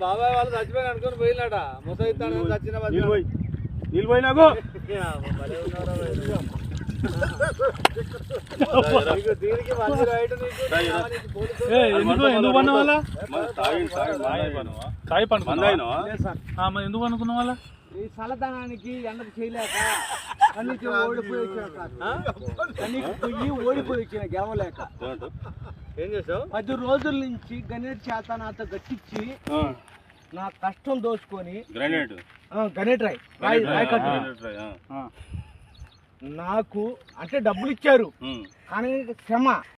బాబాయ్ వాళ్ళు చచ్చిపోయిన అనుకుని పోయినట ముసైతాను చచ్చిన నిలిపోయినాకు ఎందుకు పన్న వాళ్ళ తాగి పండుకున్నా ఎందుకు పండుకున్న వాళ్ళ ఈ చల్లదనానికి ఎండకు చేయలేక కన్నీకి ఓడిపోయి వచ్చిన గెలవలేక ఏం చేసావు 10 రోజుల నుంచి గణేట్ చేత నాతో గట్టించి నా కష్టం దోచుకొని గణేట్ రాయ్ నాకు అంటే డబ్బులు ఇచ్చారు కానీ క్షమ